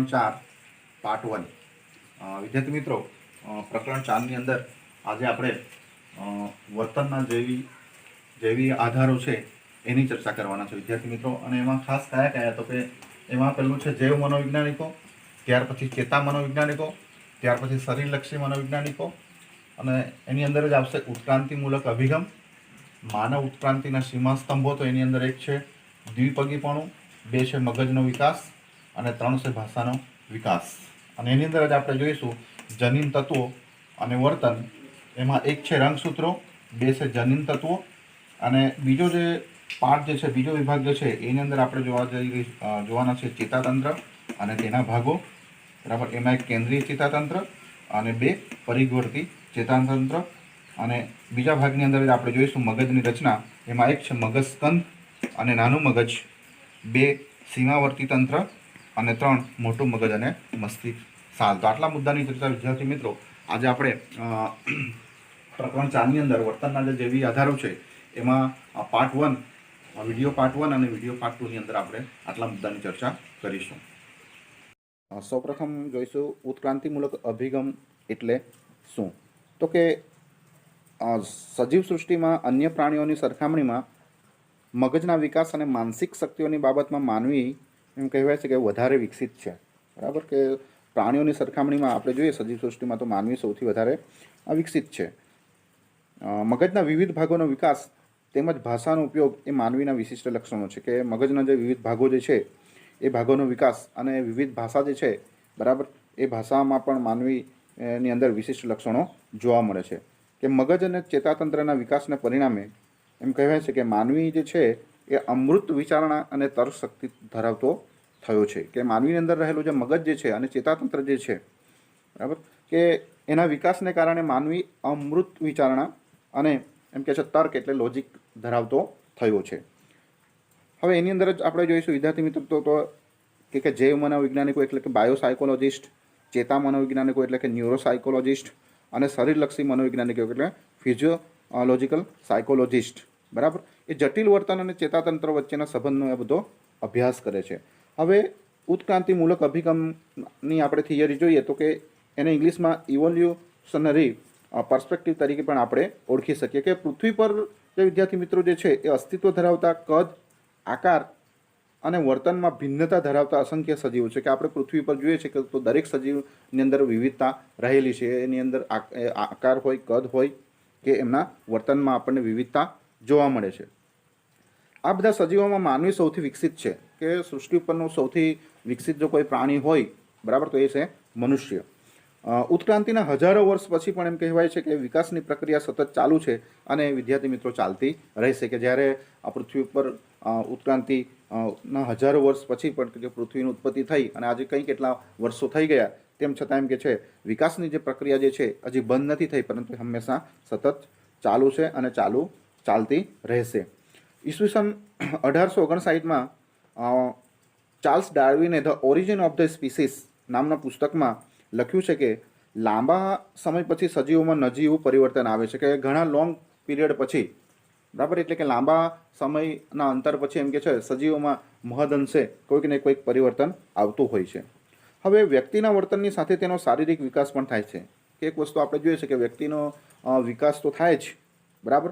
પ્રકરણ 4 પાર્ટ 1 વિદ્યાર્થી મિત્રો પ્રકરણ 4ની અંદર આજે આપણે વર્તનના જેવી આધારો છે એની ચર્ચા કરવાના છે વિદ્યાર્થી મિત્રો। અને એમાં ખાસ કયા કયા તો કે એમાં પહેલું છે જૈવ મનોવૈજ્ઞાનિકો, ત્યાર પછી ચેતા મનોવૈજ્ઞાનિકો, ત્યાર પછી શરીરલક્ષી મનોવૈજ્ઞાનિકો, અને એની અંદર જ આવશે ઉત્ક્રાંતિમૂલક અભિગમ, માનવ ઉત્ક્રાંતિના સીમાસ્તંભો, તો એની અંદર એક છે દ્વિપગીપણું, બે છે મગજનો વિકાસ અને ત્રણ છે ભાષાનો વિકાસ। અને એની અંદર જ આપણે જોઈશું જનીન તત્વો અને વર્તન। એમાં એક છે રંગસૂત્રો, બે છે જનીન તત્વો, અને બીજો જે પાર્ટ જે છે, બીજો વિભાગ જે છે એની અંદર આપણે જોવાના છે ચેતાતંત્ર અને તેના ભાગો, બરાબર। એમાં એક કેન્દ્રીય ચેતાતંત્ર અને બે પરિવર્તી ચેતાતંત્ર, અને બીજા ભાગની અંદર આપણે જોઈશું મગજની રચના। એમાં એક છે મગજ સ્કંદ અને નાનું મગજ, બે સીમાવર્તી તંત્ર અને ત્રણ મોટું મગજ અને મસ્તિષ્ક સાલ। તો આટલા મુદ્દાની ચર્ચા વિદ્યાર્થી મિત્રો આજે આપણે પ્રકરણ 4ની અંદર વર્તનના જે જેવી આધારો છે એમાં પાર્ટ 1 વિડીયો પાર્ટ 1 અને વિડીયો પાર્ટ 2ની અંદર આપણે આટલા મુદ્દાની ચર્ચા કરીશું। સૌપ્રથમ જોઈશું ઉત્ક્રાંતિમૂલક અભિગમ એટલે શું। તો કે સજીવ સૃષ્ટિમાં અન્ય પ્રાણીઓની સરખામણીમાં મગજના વિકાસ અને માનસિક શક્તિઓની બાબતમાં માનવી એમ કહેવાય છે કે વધારે વિકસિત છે, બરાબર। કે પ્રાણીઓની સરખામણીમાં આપણે જોઈએ સજીવ સૃષ્ટિમાં તો માનવી સૌથી વધારે વિકસિત છે। મગજના વિવિધ ભાગોનો વિકાસ તેમજ ભાષાનો ઉપયોગ એ માનવીના વિશિષ્ટ લક્ષણો છે। કે મગજના જે વિવિધ ભાગો જે છે એ ભાગોનો વિકાસ અને વિવિધ ભાષા જે છે, બરાબર, એ ભાષામાં પણ માનવીની અંદર વિશિષ્ટ લક્ષણો જોવા મળે છે। કે મગજ અને ચેતાતંત્રના વિકાસને પરિણામે એમ કહેવાય છે કે માનવી જે છે એ અમૃત વિચારણા અને તર્ક શક્તિ ધરાવતો થયો છે। કે માનવીની અંદર રહેલું જે મગજ જે છે અને ચેતાતંત્ર જે છે, બરાબર, કે એના વિકાસને કારણે માનવી અમૃત વિચારણા અને એમ કહે છે તર્ક એટલે લોજિક ધરાવતો થયો છે। હવે એની અંદર જ આપણે જોઈશું વિદ્યાર્થી મિત્રો તો કે જૈવ મનોવૈજ્ઞાનિકો એટલે કે બાયોસાયકોલોજિસ્ટ, ચેતા મનોવૈજ્ઞાનિકો એટલે કે ન્યુરોસાયકોલોજિસ્ટ, અને શરીરલક્ષી મનોવૈજ્ઞાનિકો એટલે ફિઝિયોલોજિકલ સાયકોલોજિસ્ટ, બરાબર, એ જટિલ વર્તન અને ચેતાતંત્ર વચ્ચેના સંબંધનો એ બધો અભ્યાસ કરે છે। હવે ઉત્ક્રાંતિમૂલક અભિગમની આપણે થિયરી જોઈએ તો કે એને ઇંગ્લિશમાં ઇવોલ્યુશનરી પર્સ્પેક્ટિવ તરીકે પણ આપણે ઓળખી શકીએ। કે પૃથ્વી પર જે વિદ્યાર્થી મિત્રો જે છે એ અસ્તિત્વ ધરાવતા કદ, આકાર અને વર્તનમાં ભિન્નતા ધરાવતા અસંખ્ય સજીવો છે। કે આપણે પૃથ્વી પર જોઈએ છે કે તો દરેક સજીવની અંદર વિવિધતા રહેલી છે। એની અંદર આકાર હોય, કદ હોય કે એમના વર્તનમાં આપણને વિવિધતા જોવા મળે છે। આ બધા સજીવોમાં માનવી સૌથી વિકસિત છે। કે સૃષ્ટિ ઉપરનું સૌથી વિકસિત જો કોઈ પ્રાણી હોય, બરાબર, તો એ છે મનુષ્ય। ઉત્ક્રાંતિના હજારો વર્ષ પછી પણ એમ કહેવાય છે કે વિકાસની પ્રક્રિયા સતત ચાલુ છે અને વિદ્યાર્થી મિત્રો ચાલતી રહેશે। કે જ્યારે આ પૃથ્વી ઉપર ઉત્ક્રાંતિના હજારો વર્ષ પછી પણ જે પૃથ્વીની ઉત્પત્તિ થઈ અને આજે કંઈ કેટલા વર્ષો થઈ ગયા તેમ છતાં એમ કે છે વિકાસની જે પ્રક્રિયા જે છે હજી બંધ નથી થઈ, પરંતુ હંમેશા સતત ચાલુ છે અને ચાલતી રહેશે। ઈસવીસન 1859માં ચાર્લ્સ ડાર્વિને the origin of the species નામના પુસ્તકમાં લખ્યું છે કે લાંબા સમય પછી સજીવોમાં નજીવું પરિવર્તન આવે છે। કે ઘણા લોંગ પીરિયડ પછી, બરાબર, એટલે કે લાંબા સમયના અંતર પછી એમ કે છે સજીવોમાં મહદઅંશે કોઈક ને કોઈક પરિવર્તન આવતું હોય છે। હવે વ્યક્તિના વર્તનની સાથે તેનો શારીરિક વિકાસ પણ થાય છે। કે એક વસ્તુ આપણે જોઈએ છે કે વ્યક્તિનો વિકાસ તો થાય જ, બરાબર,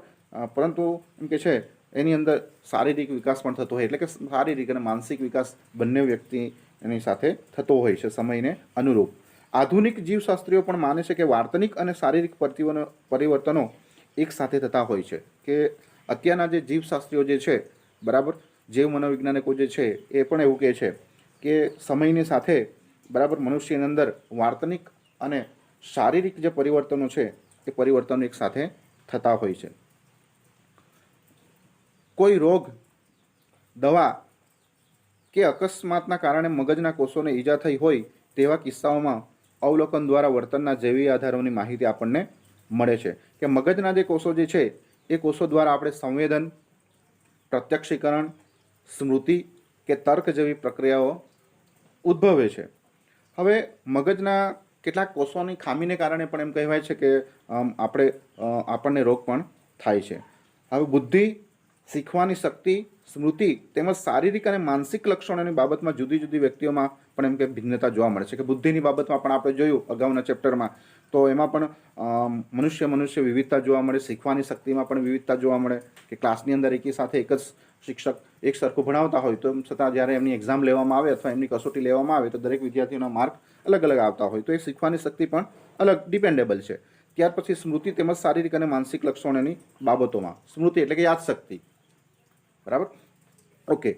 પરંતુ એમ કે છે એની અંદર શારીરિક વિકાસ પણ થતો હોય, એટલે કે શારીરિક અને માનસિક વિકાસ બંને વ્યક્તિની સાથે થતો હોય છે સમયને અનુરૂપ। આધુનિક જીવશાસ્ત્રીઓ પણ માને છે કે વાર્તનિક અને શારીરિક પરિવર્તનો એક સાથે થતા હોય છે। કે અત્યારના જે જીવશાસ્ત્રીઓ જે છે, બરાબર, જૈવ મનોવૈજ્ઞાનિકો જે છે એ પણ એવું કહે છે કે સમયની સાથે, બરાબર, મનુષ્યની અંદર વાર્તનિક અને શારીરિક જે પરિવર્તનો છે એ પરિવર્તનો એક સાથે થતા હોય છે। કોઈ રોગ, દવા કે અકસ્માતના કારણે મગજના કોષોને ઈજા થઈ હોય તેવા કિસ્સાઓમાં અવલોકન દ્વારા વર્તનના જૈવિક આધારોની માહિતી આપણને મળે છે। કે મગજના જે કોષો જે છે એ કોષો દ્વારા આપણે સંવેદન, પ્રત્યક્ષીકરણ, સ્મૃતિ કે તર્ક જેવી પ્રક્રિયાઓ ઉદ્ભવે છે। હવે મગજના કેટલાક કોષોની ખામીને કારણે પણ એમ કહેવાય છે કે આપણને રોગ પણ થાય છે। હવે બુદ્ધિ, શીખવાની શક્તિ, સ્મૃતિ તેમજ શારીરિક અને માનસિક લક્ષણોની બાબતમાં જુદી જુદી વ્યક્તિઓમાં પણ એમ કે ભિન્નતા જોવા મળે છે. કે બુદ્ધિની બાબતમાં પણ આપણે જોયું અગાઉના ચેપ્ટરમાં, તો એમાં પણ મનુષ્ય વિવિધતા જોવા મળે. શીખવાની શક્તિમાં પણ વિવિધતા જોવા મળે કે ક્લાસની અંદર એકી સાથે એક જ શિક્ષક એક સરખું ભણાવતા હોય તો છતાં જ્યારે એમની એક્ઝામ લેવામાં આવે અથવા એમની કસોટી લેવામાં આવે તો દરેક વિદ્યાર્થીઓના માર્ક અલગ અલગ આવતા હોય, તો એ શીખવાની શક્તિ પણ અલગ ડિપેન્ડેબલ છે. ત્યાર પછી સ્મૃતિ તેમજ શારીરિક અને માનસિક લક્ષણોની બાબતોમાં સ્મૃતિ એટલે કે યાદશક્તિ, બરાબર, ઓકે.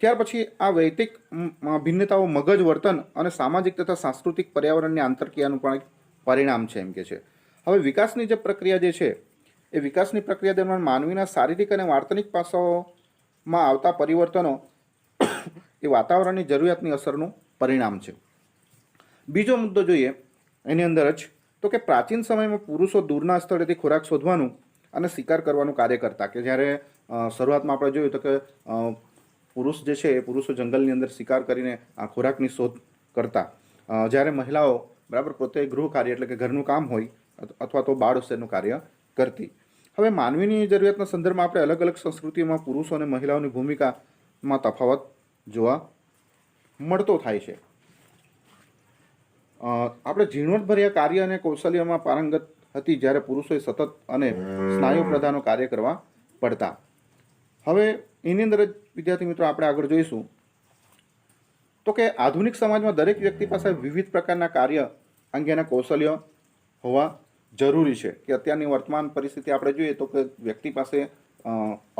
ત્યાર પછી આ વૈયક્તિક ભિન્નતાઓ મગજ, વર્તન અને સામાજિક તથા સાંસ્કૃતિક પર્યાવરણની આંતરક્રિયાનું પણ એક પરિણામ છે એમ કે છે. હવે વિકાસની જે પ્રક્રિયા જે છે એ વિકાસની પ્રક્રિયા દરમિયાન માનવીના શારીરિક અને વર્તનિક પાસાઓમાં આવતા પરિવર્તનો એ વાતાવરણની જરૂરિયાતની અસરનું પરિણામ છે. બીજો મુદ્દો જોઈએ એની અંદર જ, તો કે પ્રાચીન સમયમાં પુરુષો દૂરના સ્થળેથી ખોરાક શોધવાનું અને શિકાર કરવાનું કાર્ય કરતા. કે જ્યારે શરૂઆતમાં આપણે જોયું તો કે પુરુષ જે છે એ પુરુષો જંગલની અંદર શિકાર કરીને આ ખોરાકની શોધ કરતા, જ્યારે મહિલાઓ બરાબર પોતે ગૃહ કાર્ય એટલે કે ઘરનું કામ હોય અથવા તો બાળ ઉછેરનું કાર્ય કરતી. હવે માનવીની જરૂરિયાતના સંદર્ભમાં આપણે અલગ અલગ સંસ્કૃતિઓમાં પુરુષો અને મહિલાઓની ભૂમિકામાં તફાવત જોવા મળતો થાય છે. આપણે ઝીણવટભર્યા કાર્ય અને કૌશલ્યમાં પારંગત હતી, જ્યારે પુરુષોએ સતત અને સ્નાયુ પ્રધાનો કાર્ય કરવા પડતા. હવે એની અંદર જ વિદ્યાર્થી મિત્રો આપણે આગળ જોઈશું તો કે આધુનિક સમાજમાં દરેક વ્યક્તિ પાસે વિવિધ પ્રકારના કાર્ય અંગેના કૌશલ્યો હોવા જરૂરી છે. કે અત્યારની વર્તમાન પરિસ્થિતિ આપણે જોઈએ તો કે વ્યક્તિ પાસે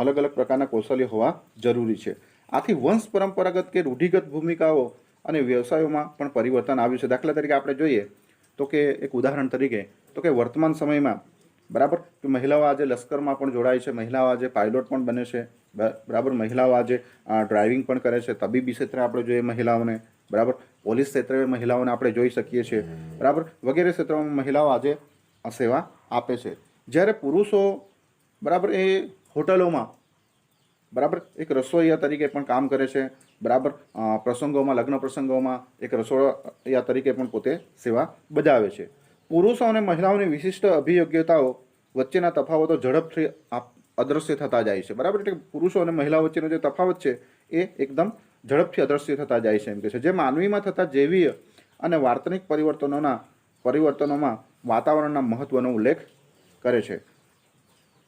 અલગ અલગ પ્રકારના કૌશલ્ય હોવા જરૂરી છે. આથી વંશ પરંપરાગત કે રૂઢિગત ભૂમિકાઓ અને વ્યવસાયોમાં પણ પરિવર્તન આવ્યું છે. દાખલા તરીકે આપણે જોઈએ તો કે એક ઉદાહરણ તરીકે તો કે વર્તમાન સમયમાં બરાબર કે મહિલાઓ આજે લશ્કરમાં પણ જોડાય છે, મહિલાઓ આજે પાયલોટ પણ બને છે, બરાબર, મહિલાઓ આજે ડ્રાઇવિંગ પણ કરે છે, તબીબી ક્ષેત્રે આપણે જોઈએ મહિલાઓને, બરાબર, પોલીસ ક્ષેત્રે મહિલાઓને આપણે જોઈ શકીએ છીએ, બરાબર, વગેરે ક્ષેત્રોમાં મહિલાઓ આજે સેવા આપે છે. જ્યારે પુરુષો બરાબર એ હોટલોમાં બરાબર એક રસોઈયા તરીકે પણ કામ કરે છે, બરાબર, પ્રસંગોમાં લગ્ન પ્રસંગોમાં એક રસોઈયા તરીકે પણ પોતે સેવા બજાવે છે. પુરુષો અને મહિલાઓની વિશિષ્ટ અભિયોગ્યતાઓ વચ્ચેના તફાવતો ઝડપથી અદૃશ્ય થતા જાય છે, બરાબર. એટલે પુરુષો અને મહિલાઓ વચ્ચેનો જે તફાવત છે એ એકદમ ઝડપથી અદૃશ્ય થતા જાય છે એમ કે છે. જે માનવીમાં થતા જૈવીય અને વાર્તનિક પરિવર્તનોમાં વાતાવરણના મહત્વનો ઉલ્લેખ કરે છે.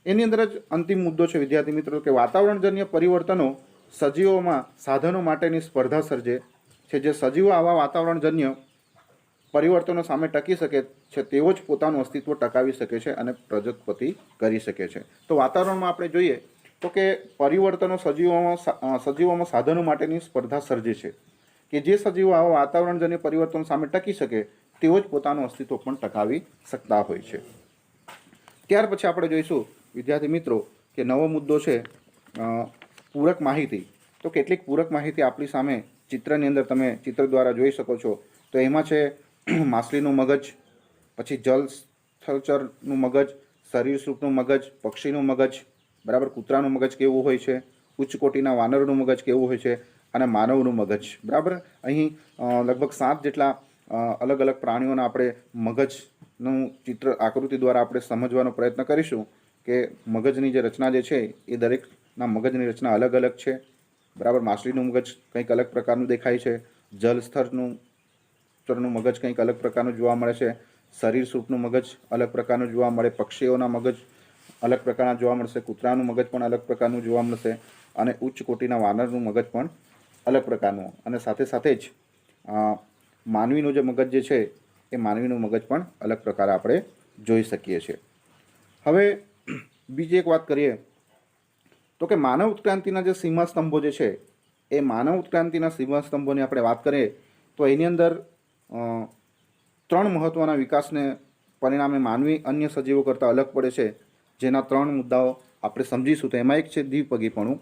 એની અંદર જ અંતિમ મુદ્દો છે વિદ્યાર્થી મિત્રો કે વાતાવરણજન્ય પરિવર્તનો સજીવોમાં સાધનો માટેની સ્પર્ધા સર્જે છે. જે સજીવો આવા વાતાવરણજન્ય પરિવર્તનો સામે ટકી શકે છે તેઓ જ પોતાનું અસ્તિત્વ ટકાવી શકે છે અને પ્રજોત્પત્તિ કરી શકે છે. તો વાતાવરણમાં આપણે જોઈએ તો કે પરિવર્તનો સજીવોમાં સાધનો માટેની સ્પર્ધા સર્જે છે. કે જે સજીવો આવા વાતાવરણજન્ય પરિવર્તનો સામે ટકી શકે તેઓ જ પોતાનું અસ્તિત્વ પણ ટકાવી શકતા હોય છે. ત્યાર પછી આપણે જોઈશું વિદ્યાર્થી મિત્રો કે નવો મુદ્દો છે પૂરક માહિતી. તો કેટલીક પૂરક માહિતી આપણી સામે ચિત્રની અંદર તમે ચિત્ર દ્વારા જોઈ શકો છો. તો એમાં છે માછલીનું મગજ, પછી જલ સ્થળચરનું મગજ, શરીર સૂપનું મગજ, પક્ષીનું મગજ, બરાબર, કૂતરાનું મગજ કેવું હોય છે, ઉચ્ચ કોટીના વાનરનું મગજ કેવું હોય છે અને માનવનું મગજ, બરાબર. અહીં લગભગ 7 જેટલા અલગ અલગ પ્રાણીઓના આપણે મગજનું ચિત્ર આકૃતિ દ્વારા આપણે સમજવાનો પ્રયત્ન કરીશું કે મગજની જે રચના જે છે એ દરેકના મગજની રચના અલગ અલગ છે, બરાબર. માછલીનું મગજ કંઈક અલગ પ્રકારનું દેખાય છે, જલ સ્થળનું મગજ કંઈક અલગ પ્રકારનું જોવા મળે છે, શરીર સૂપનું મગજ અલગ પ્રકારનું જોવા મળે, પક્ષીઓના મગજ અલગ પ્રકારના જોવા મળશે, કૂતરાનું મગજ પણ અલગ પ્રકારનું જોવા મળશે અને ઉચ્ચ કોટીના વાનરનું મગજ પણ અલગ પ્રકારનું, અને સાથે સાથે જ માનવીનું જે મગજ જે છે એ માનવીનું મગજ પણ અલગ પ્રકારે આપણે જોઈ શકીએ છીએ. હવે બીજી એક વાત કરીએ તો કે માનવ ઉત્ક્રાંતિના જે સીમા સ્તંભો જે છે એ માનવ ઉત્ક્રાંતિના સીમા સ્તંભોની આપણે વાત કરીએ તો એની અંદર 3 મહત્ત્વના વિકાસને પરિણામે માનવી અન્ય સજીવો કરતાં અલગ પડે છે, જેના 3 મુદ્દાઓ આપણે સમજીશું. તો એમાં એક છે દ્વિપગીપણું,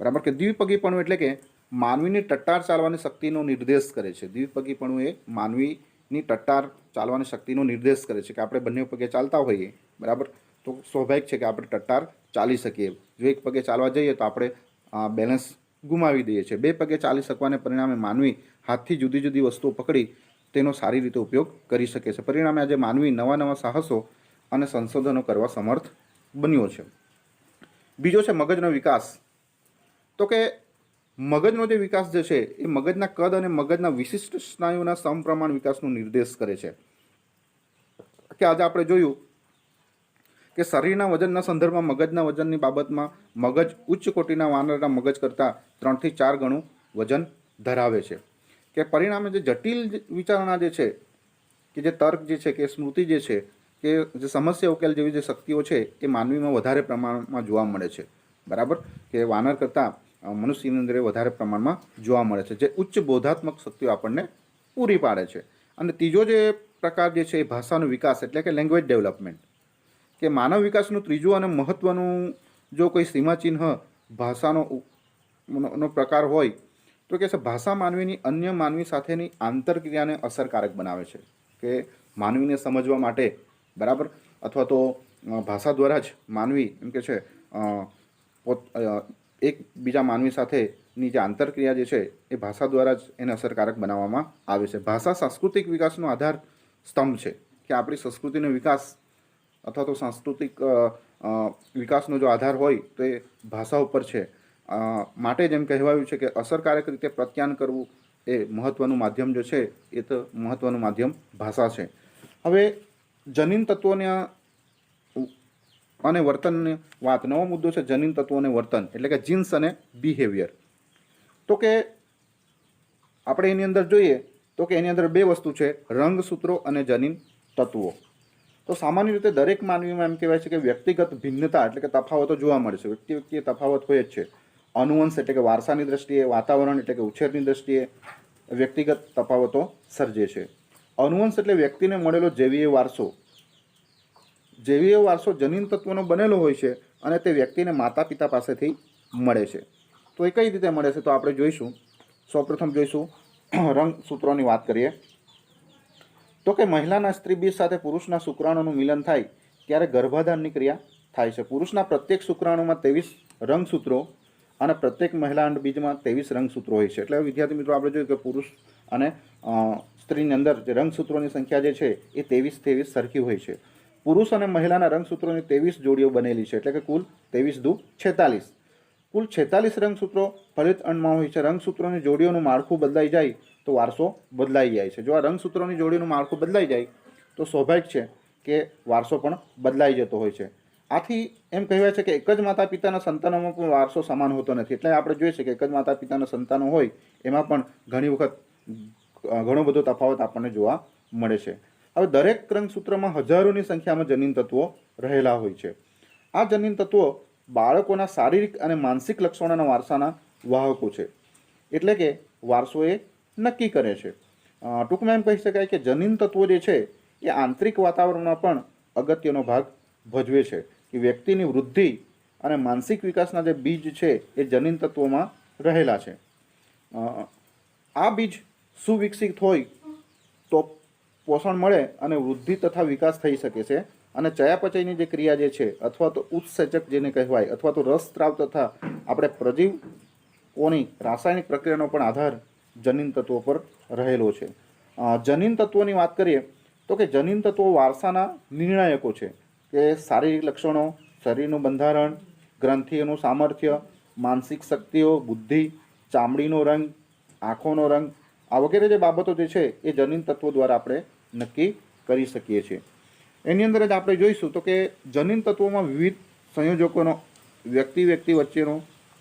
બરાબર. કે દ્વિપગીપણું એટલે કે માનવીની ટટ્ટાર ચાલવાની શક્તિનો નિર્દેશ કરે છે. દ્વિપગીપણું એ માનવીની ટટ્ટાર ચાલવાની શક્તિનો નિર્દેશ કરે છે કે આપણે બંને પગે ચાલતા હોઈએ, બરાબર, તો સ્વાભાવિક છે કે આપણે ટટ્ટાર ચાલી શકીએ. જો એક પગે ચાલવા જઈએ તો આપણે બેલેન્સ ગુમાવી દઈએ છીએ. 2 પગે ચાલી શકવાને પરિણામે માનવી હાથથી જુદી જુદી વસ્તુઓ પકડી તેનો સારી રીતે ઉપયોગ કરી શકે છે. પરિણામે આજે માનવી નવા નવા સાહસો અને સંશોધનો કરવા સમર્થ બન્યો છે. બીજો છે મગજનો વિકાસ. તો કે મગજનો જે વિકાસ જે છે એ મગજના કદ અને મગજના વિશિષ્ટ સ્નાયુના સમપ્રમાણ વિકાસનો નિર્દેશ કરે છે. કે આજે આપણે જોયું કે શરીરના વજનના સંદર્ભમાં મગજના વજનની બાબતમાં મગજ ઉચ્ચ કોટીના વાનરના મગજ કરતાં 3 થી 4 ગણું વજન ધરાવે છે. કે પરિણામે જે જટિલ વિચારણા જે છે, કે જે તર્ક જે છે, કે સ્મૃતિ જે છે, કે જે સમસ્યા ઉકેલ જેવી જે શક્તિઓ છે એ માનવીમાં વધારે પ્રમાણમાં જોવા મળે છે. બરાબર, કે વાનર કરતાં મનુષ્યની અંદર વધારે પ્રમાણમાં જોવા મળે છે, જે ઉચ્ચ બોધાત્મક શક્તિઓ આપણને પૂરી પાડે છે. અને ત્રીજો જે પ્રકાર જે છે એ ભાષાનો વિકાસ એટલે કે લેંગ્વેજ ડેવલપમેન્ટ. કે માનવ વિકાસનું ત્રીજું અને મહત્ત્વનું જો કોઈ સીમાચિહ્ન ભાષાનો નો પ્રકાર હોય તો કે ભાષા માનવીની અન્ય માનવી સાથેની આંતરક્રિયાને અસરકારક બનાવે છે. કે માનવીને સમજવા માટે, બરાબર, અથવા તો ભાષા દ્વારા જ માનવી એમ કે છે એકબીજા માનવી સાથેની જે આંતરક્રિયા જે છે એ ભાષા દ્વારા જ એને અસરકારક બનાવવામાં આવે છે. ભાષા સાંસ્કૃતિક વિકાસનો આધાર સ્તંભ છે. કે આપણી સંસ્કૃતિનો વિકાસ અથવા તો સાંસ્કૃતિક વિકાસનો જો આધાર હોય તો એ ભાષા ઉપર છે. માટે જેમ કહેવાયું છે કે અસરકારક રીતે પ્રત્યાયન કરવું એ મહત્ત્વનું માધ્યમ જો છે એ તો મહત્ત્વનું માધ્યમ ભાષા છે. હવે જનીન તત્વોના અને વર્તનની વાત, નવો મુદ્દો છે જનીન તત્વો અને વર્તન એટલે કે જીન્સ અને બિહેવિયર. તો કે આપણે એની અંદર જોઈએ તો કે એની અંદર બે વસ્તુ છે, રંગસૂત્રો અને જનીન તત્વો. તો સામાન્ય રીતે દરેક માનવીમાં એમ કહેવાય છે કે વ્યક્તિગત ભિન્નતા એટલે કે તફાવતો જોવા મળે છે. વ્યક્તિએ તફાવત હોય જ છે. અનુવંશ એટલે કે વારસાની દ્રષ્ટિએ, વાતાવરણ એટલે કે ઉછેરની દ્રષ્ટિએ વ્યક્તિગત તફાવતો સર્જે છે. અનુવંશ એટલે વ્યક્તિને મળેલો જૈવીય વારસો. જૈવીય વારસો જનીન તત્વોનો બનેલો હોય છે અને તે વ્યક્તિને માતા પિતા પાસેથી મળે છે. તો એ કઈ રીતે મળે છે તો આપણે જોઈશું. સૌપ્રથમ જોઈશું રંગસૂત્રોની વાત કરીએ તો કે મહિલાના સ્ત્રી બીજ સાથે પુરુષના શુક્રાણુનું મિલન થાય ત્યારે ગર્ભાધાનની ક્રિયા થાય છે. પુરુષના પ્રત્યેક શુક્રાણુમાં 23 રંગસૂત્રો અને પ્રત્યેક મહિલા અંડ બીજમાં 23 રંગસૂત્રો હોય છે. એટલે વિદ્યાર્થી મિત્રો આપણે જોયું કે પુરુષ અને સ્ત્રીની અંદર જે રંગસૂત્રોની સંખ્યા જે છે એ 23 સરખી હોય છે. પુરુષ અને મહિલાના રંગસૂત્રોની 23 જોડીઓ બનેલી છે, એટલે કે કુલ 23 દુ 46. કુલ 46 રંગસૂત્રો ફલિત અંડમાં હોય છે. રંગસૂત્રોની જોડીઓનું માળખું બદલાઈ જાય તો વારસો બદલાઈ જાય છે. જો આ રંગસૂત્રોની જોડીનું માળખું બદલાઈ જાય તો સ્વાભાવિક છે કે વારસો પણ બદલાઈ જતો હોય છે. આથી એમ કહેવાય છે કે એક જ માતા પિતાના સંતાનોમાં પણ વારસો સમાન હોતો નથી. એટલે આપણે જોઈએ છે કે એક જ માતા પિતાના સંતાનો હોય એમાં પણ ઘણી વખત ઘણો બધો તફાવત આપણને જોવા મળે છે. હવે દરેક રંગસૂત્રમાં હજારોની સંખ્યામાં જનીન તત્વો રહેલા હોય છે. આ જનીન તત્વો બાળકોના શારીરિક અને માનસિક લક્ષણોના વારસાના વાહકો છે. એટલે કે વારસો એ નક્કી કરે છે. ટૂંકમાં એમ કહી શકાય કે જનીન તત્વો જે છે એ આંતરિક વાતાવરણમાં પણ અગત્યનો ભાગ ભજવે છે. કે વ્યક્તિની વૃદ્ધિ અને માનસિક વિકાસના જે બીજ છે એ જનીન તત્વોમાં રહેલા છે. આ બીજ સુવિકસિત હોય તો પોષણ મળે અને વૃદ્ધિ તથા વિકાસ થઈ શકે છે. અને ચયાપચયની જે ક્રિયા જે છે અથવા તો ઉત્સેચક જેને કહેવાય અથવા તો રસસ્ત્રાવ તથા આપણે પ્રજીવોની રાસાયણિક પ્રક્રિયાનો પણ આધાર જનીન તત્વો પર રહેલો છે. જનીન તત્વોની વાત કરીએ તો કે જનીન તત્વો વારસાના નિર્ણાયકો છે. કે શારીરિક લક્ષણો, શરીરનું બંધારણ, ગ્રંથિઓનું સામર્થ્ય, માનસિક શક્તિઓ, બુદ્ધિ, ચામડીનો રંગ, આંખોનો રંગ, આ વગેરે જે બાબતો જે છે એ જનીન તત્વો દ્વારા આપણે નક્કી કરી શકીએ છીએ. એની અંદર જ આપણે જોઈશું તો કે જનીન તત્વોમાં વિવિધ સંયોજકોનો વ્યક્તિ વચ્ચેનો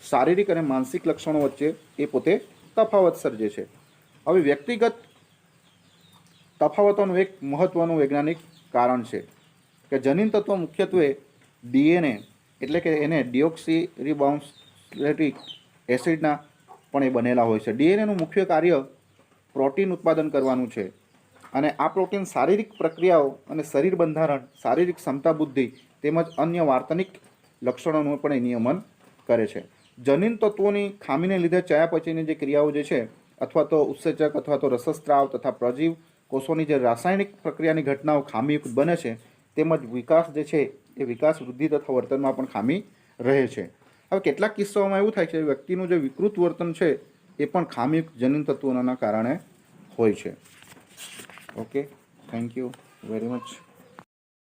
શારીરિક અને માનસિક લક્ષણો વચ્ચે એ પોતે તફાવત સર્જે છે. હવે વ્યક્તિગત તફાવતોનું એક મહત્ત્વનું વૈજ્ઞાનિક કારણ છે કે જનીન તત્વો મુખ્યત્વે ડીએનએ એટલે કે એને ડીઓક્સીરીબાઉન્સલેટિક એસિડના પણ એ બનેલા હોય છે. ડીએનએનું મુખ્ય કાર્ય પ્રોટીન ઉત્પાદન કરવાનું છે અને આ પ્રોટીન શારીરિક પ્રક્રિયાઓ અને શરીર બંધારણ, શારીરિક ક્ષમતા, બુદ્ધિ તેમજ અન્ય વાર્તનિક લક્ષણોનું પણ એ નિયમન કરે છે. જનીન તત્વોની ખામીને લીધે ચયાપચયની જે ક્રિયાઓ જે છે અથવા તો ઉત્સેચક અથવા તો રસસ્ત્રાવ તથા પ્રજીવ કોષોની જે રાસાયણિક પ્રક્રિયાની ઘટનાઓ ખામીયુક્ત બને છે તેમજ વિકાસ જે છે એ વિકાસ, વૃદ્ધિ તથા વર્તનમાં પણ ખામી રહે છે. હવે કેટલાક કિસ્સાઓમાં એવું થાય છે કે વ્યક્તિનું જે વિકૃત વર્તન છે એ પણ ખામીયુક્ત જનીન તત્વોના કારણે હોય છે. Okay, thank you very much.